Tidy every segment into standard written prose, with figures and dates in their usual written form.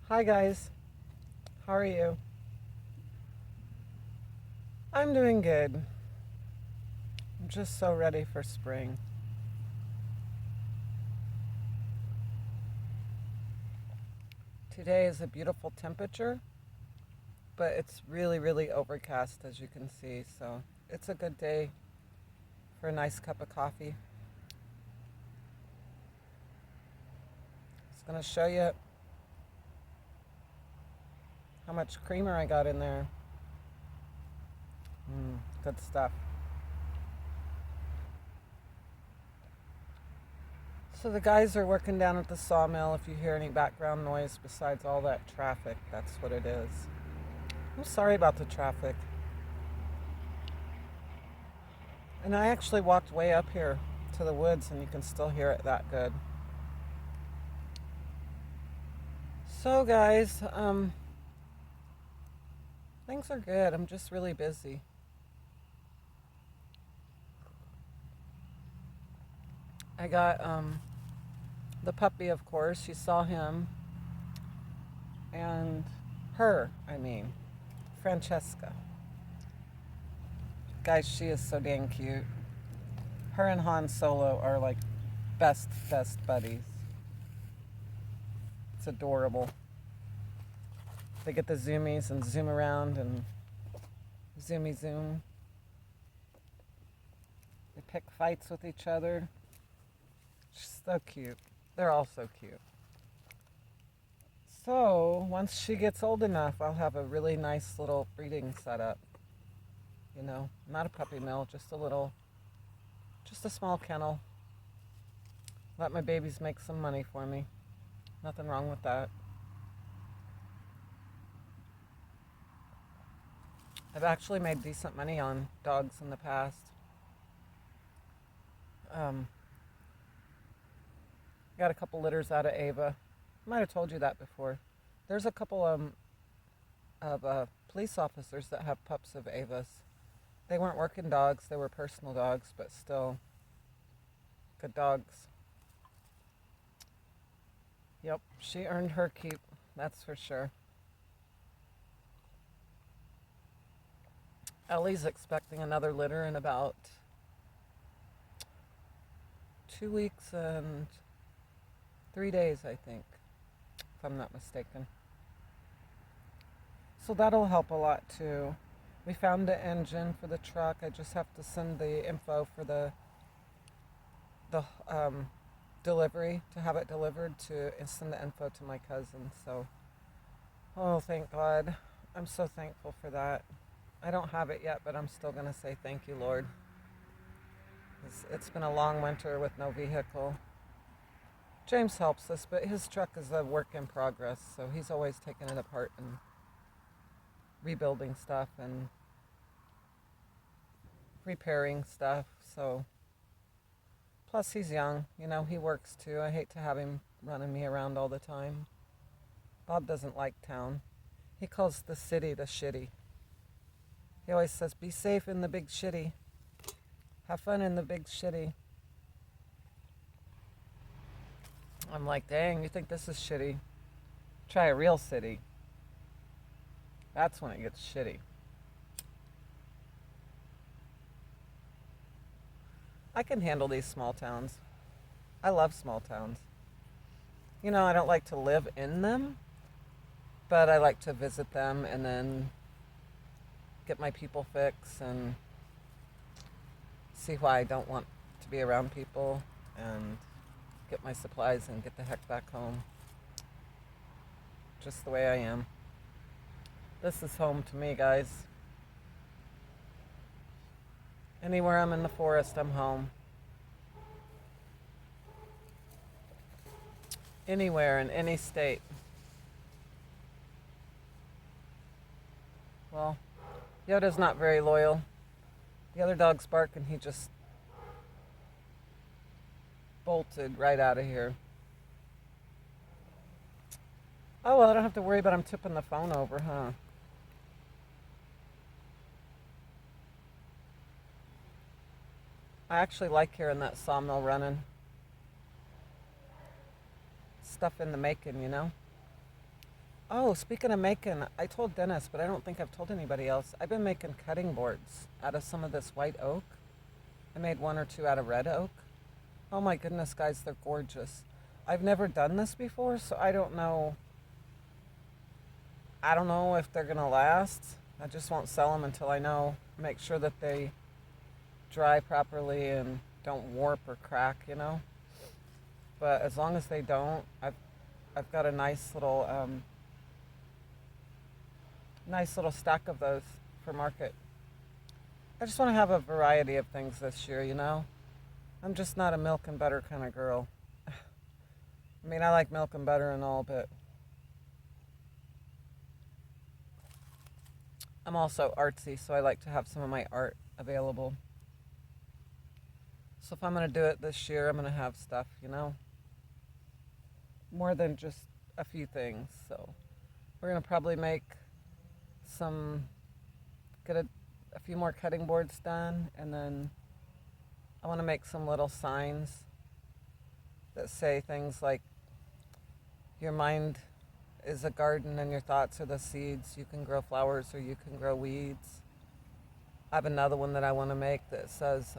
Hi guys, how are you? I'm doing good. I'm just so ready for spring. Today is a beautiful temperature, but it's really, really overcast as you can see, so it's a good day for a nice cup of coffee. It's gonna show you how much creamer I got in there. Good stuff. So the guys are working down at the sawmill. If you hear any background noise besides all that traffic, that's what it is. I'm sorry about the traffic. And I actually walked way up here to the woods and you can still hear it that good. So guys, things are good. I'm just really busy. I got the puppy, of course. You saw him and her, I mean, Francesca. Guys, she is so dang cute. Her and Han Solo are like best buddies. It's adorable. They get the zoomies and zoom around and zoomy zoom. They pick fights with each other. She's so cute. They're all so cute. So, once she gets old enough, I'll have a really nice little breeding setup. You know, not a puppy mill, just a small kennel. Let my babies make some money for me. Nothing wrong with that. I've actually made decent money on dogs in the past. Um, got a couple litters out of Ava. I might have told you that before. There's a couple of police officers that have pups of Ava's. They weren't working dogs, they were personal dogs, but still good dogs. Yep, she earned her keep, that's for sure. Ellie's expecting another litter in about 2 weeks and 3 days, I think, if I'm not mistaken. So that'll help a lot too. We found the engine for the truck. I just have to send the info for the delivery to have it delivered to and send the info to my cousin. So, oh, thank God. I'm so thankful for that. I don't have it yet, but I'm still going to say thank you, Lord. It's been a long winter with no vehicle. James helps us, but his truck is a work in progress, so he's always taking it apart and rebuilding stuff and repairing stuff. So, plus he's young, you know, he works too. I hate to have him running me around all the time. Bob doesn't like town. He calls the city the shitty. He always says, be safe in the big shitty. Have fun in the big shitty. I'm like, dang, you think this is shitty? Try a real city. That's when it gets shitty. I can handle these small towns. I love small towns. You know, I don't like to live in them, but I like to visit them and then get my people fix and see why I don't want to be around people and get my supplies and get the heck back home. Just the way I am. This is home to me, guys. Anywhere I'm in the forest, I'm home. Anywhere in any state. Well, Yoda's not very loyal. The other dog's barking, he just bolted right out of here. Oh, well, I don't have to worry about him tipping the phone over, huh? I actually like hearing that sawmill running. Stuff in the making, you know? Oh, speaking of making, I told Dennis, but I don't think I've told anybody else. I've been making cutting boards out of some of this white oak. I made one or two out of red oak. Oh my goodness, guys, they're gorgeous. I've never done this before, so I don't know. I don't know if they're gonna last. I just won't sell them until I know. Make sure that they dry properly and don't warp or crack, you know. But as long as they don't, I've got a nice little stack of those for market. I just want to have a variety of things this year, you know. I'm just not a milk and butter kind of girl. I mean, I like milk and butter and all, but I'm also artsy, so I like to have some of my art available. So if I'm going to do it this year, I'm going to have stuff, you know, more than just a few things. So we're going to probably make some, get a few more cutting boards done, and then I want to make some little signs that say things like, your mind is a garden and your thoughts are the seeds. You can grow flowers or you can grow weeds. I have another one that I want to make that says,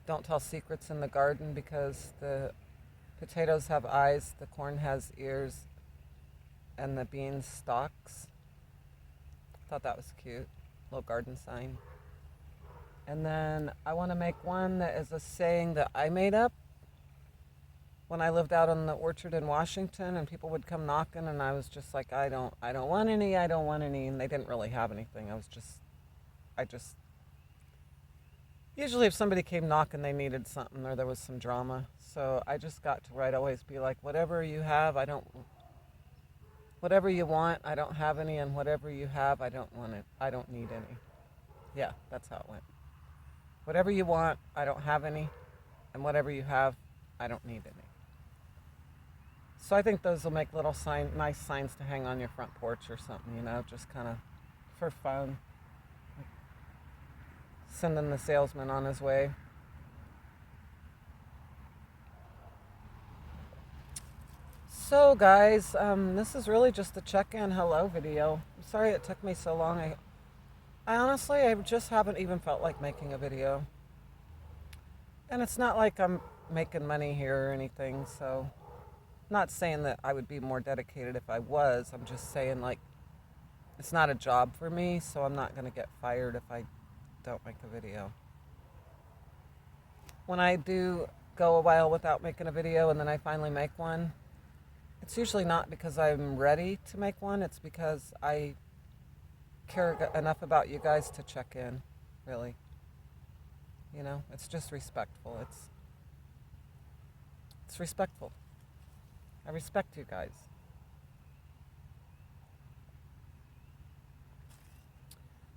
don't tell secrets in the garden because the potatoes have eyes, the corn has ears, and the beans stalks. Thought that was cute. Little garden sign. And then I want to make one that is a saying that I made up when I lived out in the orchard in Washington, and people would come knocking, and I was just like, I don't want any, I don't want any, and they didn't really have anything. I just usually if somebody came knocking, they needed something or there was some drama. So I just got to where I'd always be like, whatever you have, whatever you want, I don't have any, and whatever you have, I don't want it, I don't need any. Yeah, that's how it went. Whatever you want, I don't have any, and whatever you have, I don't need any. So I think those will make little nice signs to hang on your front porch or something, you know, just kind of for fun. Sending the salesman on his way. So guys, this is really just a check-in hello video. I'm sorry it took me so long. I honestly, I just haven't even felt like making a video. And it's not like I'm making money here or anything, so not saying that I would be more dedicated if I was. I'm just saying, like, it's not a job for me, so I'm not going to get fired if I don't make a video. When I do go a while without making a video and then I finally make one, it's usually not because I'm ready to make one. It's because I care enough about you guys to check in, really. You know, it's just respectful. It's respectful. I respect you guys.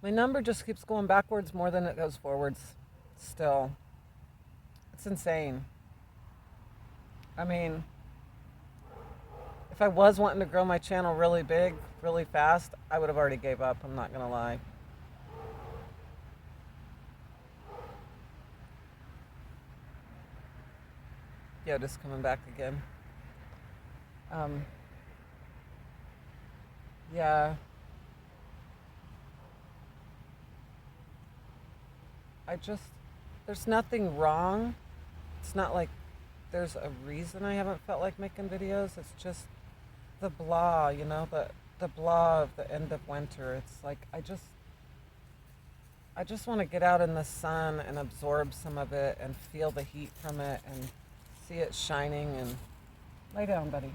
My number just keeps going backwards more than it goes forwards. Still. It's insane. I mean, if I was wanting to grow my channel really big, really fast, I would have already gave up. I'm not going to lie. Yeah, just coming back again. Yeah. There's nothing wrong. It's not like there's a reason I haven't felt like making videos. It's just the blah, you know, the blah of the end of winter. It's like I just want to get out in the sun and absorb some of it and feel the heat from it and see it shining and lay down, buddy.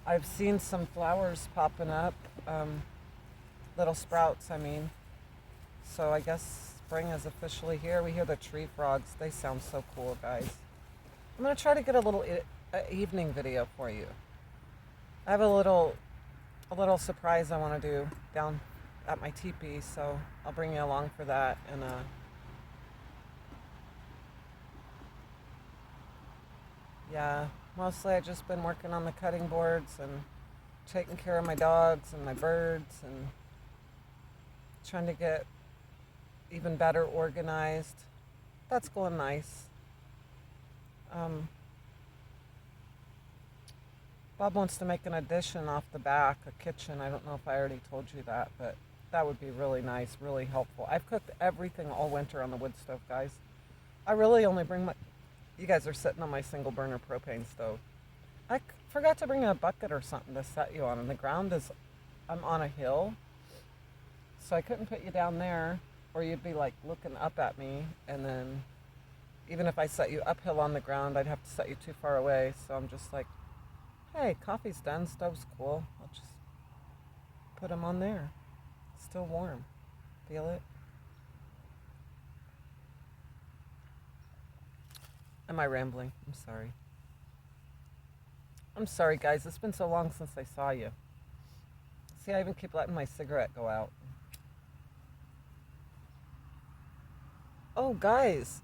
I've seen some flowers popping up, little sprouts, I mean. So I guess spring is officially here. We hear the tree frogs. They sound so cool, guys. I'm going to try to get a little evening video for you. I have a little surprise I want to do down at my teepee, so I'll bring you along for that. And yeah, mostly I've just been working on the cutting boards and taking care of my dogs and my birds and trying to get even better organized. That's going nice. Bob wants to make an addition off the back, a kitchen. I don't know if I already told you that, but that would be really nice, really helpful. I've cooked everything all winter on the wood stove, guys. I really only bring my. You guys are sitting on my single burner propane stove. Forgot to bring a bucket or something to set you on, and the ground is. I'm on a hill, so I couldn't put you down there, or you'd be like looking up at me, and then even if I set you uphill on the ground, I'd have to set you too far away. So I'm just like, hey, coffee's done, stove's cool. I'll just put them on there. It's still warm. Feel it? Am I rambling? I'm sorry. I'm sorry, guys. It's been so long since I saw you. See, I even keep letting my cigarette go out. Oh, guys.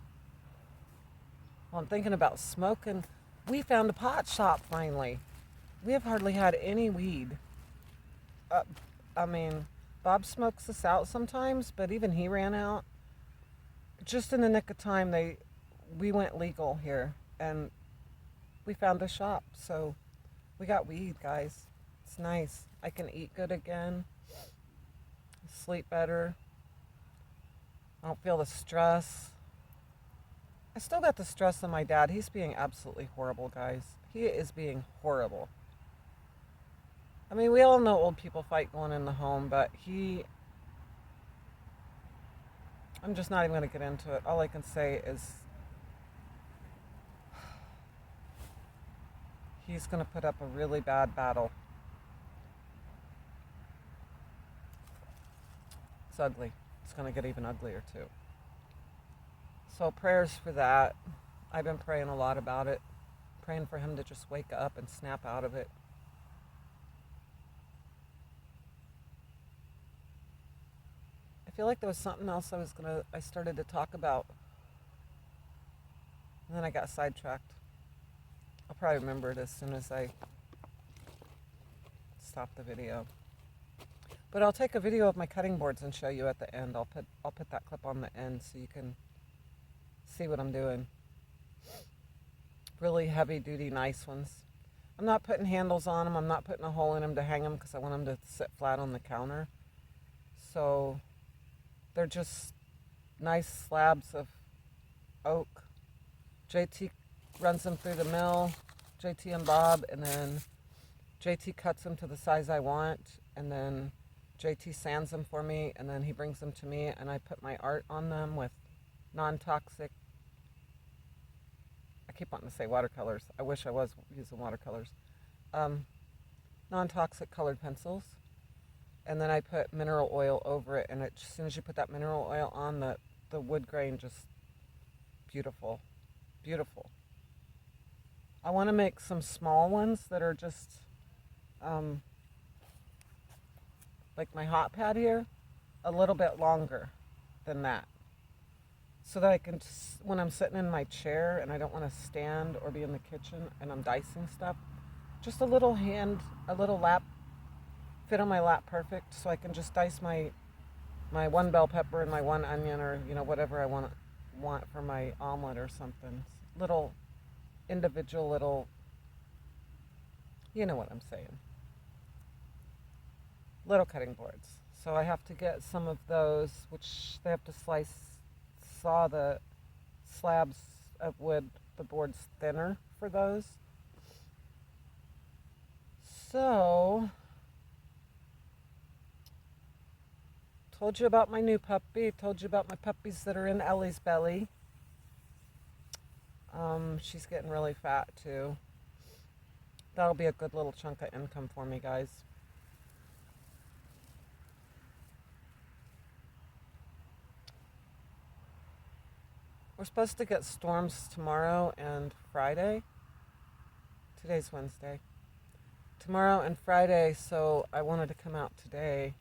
Well, I'm thinking about smoking. We found a pot shop finally. We have hardly had any weed. Uh, I mean, Bob smokes us out sometimes, but even he ran out. Just in the nick of time, we went legal here, and we found a shop. So we got weed, guys. It's nice. I can eat good again, sleep better. I don't feel the stress. I still got the stress of my dad. He's being absolutely horrible, guys. He is being horrible. I mean, we all know old people fight going in the home, but I'm just not even going to get into it. All I can say is he's going to put up a really bad battle. It's ugly. It's going to get even uglier, too. So prayers for that. I've been praying a lot about it. Praying for him to just wake up and snap out of it. I feel like there was something else I started to talk about. And then I got sidetracked. I'll probably remember it as soon as I stop the video. But I'll take a video of my cutting boards and show you at the end. I'll put that clip on the end so you can see what I'm doing. Really heavy duty, nice ones. I'm not putting handles on them. I'm not putting a hole in them to hang them because I want them to sit flat on the counter. So they're just nice slabs of oak. JT runs them through the mill, JT and Bob, and then JT cuts them to the size I want, and then JT sands them for me, and then he brings them to me, and I put my art on them with non-toxic. I keep wanting to say watercolors. I wish I was using watercolors. Non-toxic colored pencils. And then I put mineral oil over it, and as soon as you put that mineral oil on, the wood grain just beautiful. Beautiful. I want to make some small ones that are just like my hot pad here, a little bit longer than that. So that I can, when I'm sitting in my chair and I don't want to stand or be in the kitchen and I'm dicing stuff, just a little lap, fit on my lap perfect, so I can just dice my one bell pepper and my one onion, or whatever I want for my omelet or something. Little individual little, you know what I'm saying. Little cutting boards. So I have to get some of those, which they have to saw the slabs of wood, the boards thinner for those. So, told you about my new puppy, told you about my puppies that are in Ellie's belly. She's getting really fat too. That'll be a good little chunk of income for me, guys. We're supposed to get storms tomorrow and Friday. Today's Wednesday. Tomorrow and Friday, so I wanted to come out today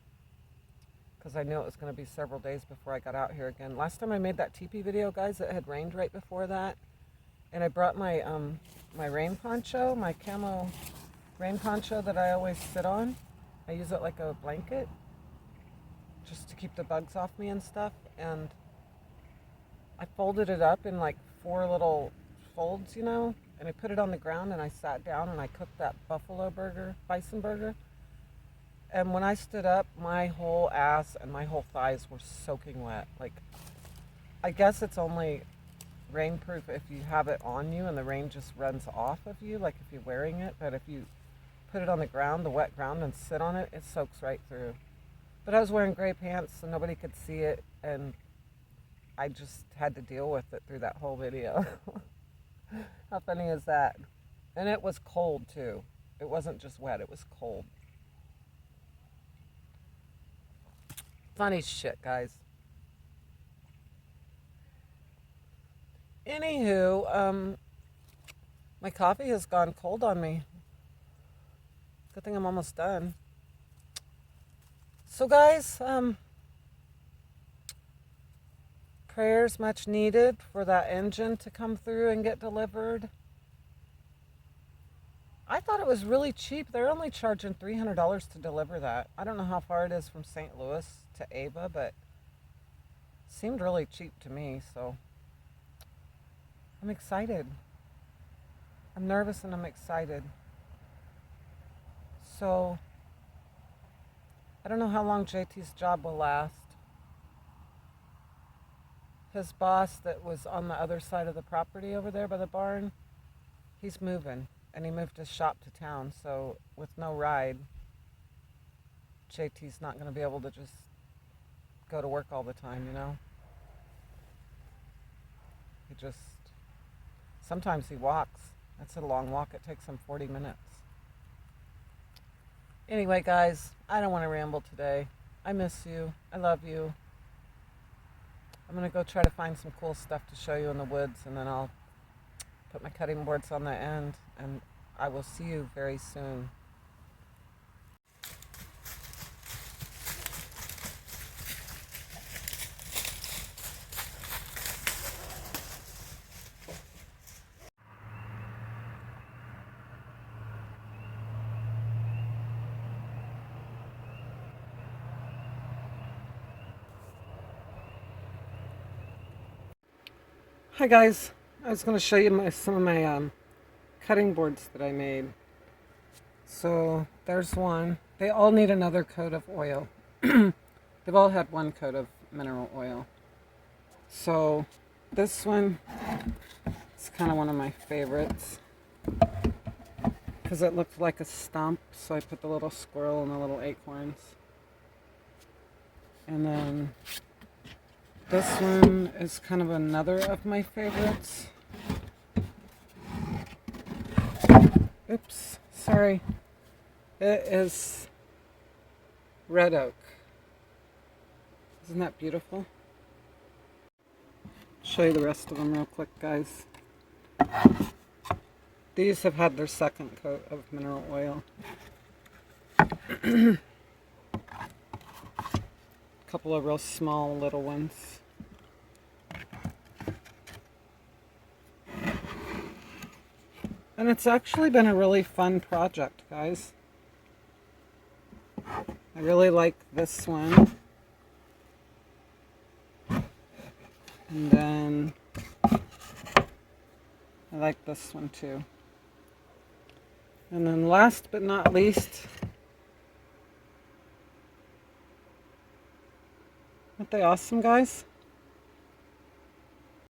because I knew it was going to be several days before I got out here again. Last time I made that teepee video, guys, it had rained right before that. And I brought my my rain poncho, my camo rain poncho that I always sit on. I use it like a blanket just to keep the bugs off me and stuff. And I folded it up in like 4 little folds, and I put it on the ground and I sat down and I cooked that buffalo burger, bison burger. And when I stood up, my whole ass and my whole thighs were soaking wet. Like, I guess it's only rainproof if you have it on you and the rain just runs off of you, like if you're wearing it. But if you put it on the ground, the wet ground, and sit on it, it soaks right through. But I was wearing gray pants so nobody could see it, and I just had to deal with it through that whole video. How funny is that? And it was cold too. It wasn't just wet, it was cold. Funny shit, guys. Anywho, my coffee has gone cold on me. Good thing I'm almost done. So, guys, prayers much needed for that engine to come through and get delivered. I thought it was really cheap. They're only charging $300 to deliver that. I don't know how far it is from St. Louis to Ava, but it seemed really cheap to me, so I'm excited. I'm nervous and I'm excited. So, I don't know how long JT's job will last. His boss that was on the other side of the property over there by the barn, he's moving. And he moved his shop to town, so with no ride, JT's not going to be able to just go to work all the time, you know? He just, sometimes he walks. That's a long walk. It takes him 40 minutes. Anyway, guys, I don't want to ramble today. I miss you. I love you. I'm going to go try to find some cool stuff to show you in the woods, and then I'll put my cutting boards on the end, and I will see you very soon. Hi guys, I was going to show you some of my cutting boards that I made. So there's one. They all need another coat of oil. They've all had one coat of mineral oil. So this one is kind of one of my favorites because it looked like a stump, so I put the little squirrel and the little acorns. And then this one is kind of another of my favorites. Oops, sorry. It is red oak. Isn't that beautiful? Show you the rest of them real quick, guys. These have had their second coat of mineral oil. A couple of real small little ones. And it's actually been a really fun project, guys. I really like this one. And then I like this one too. And then last but not least, aren't they awesome, guys?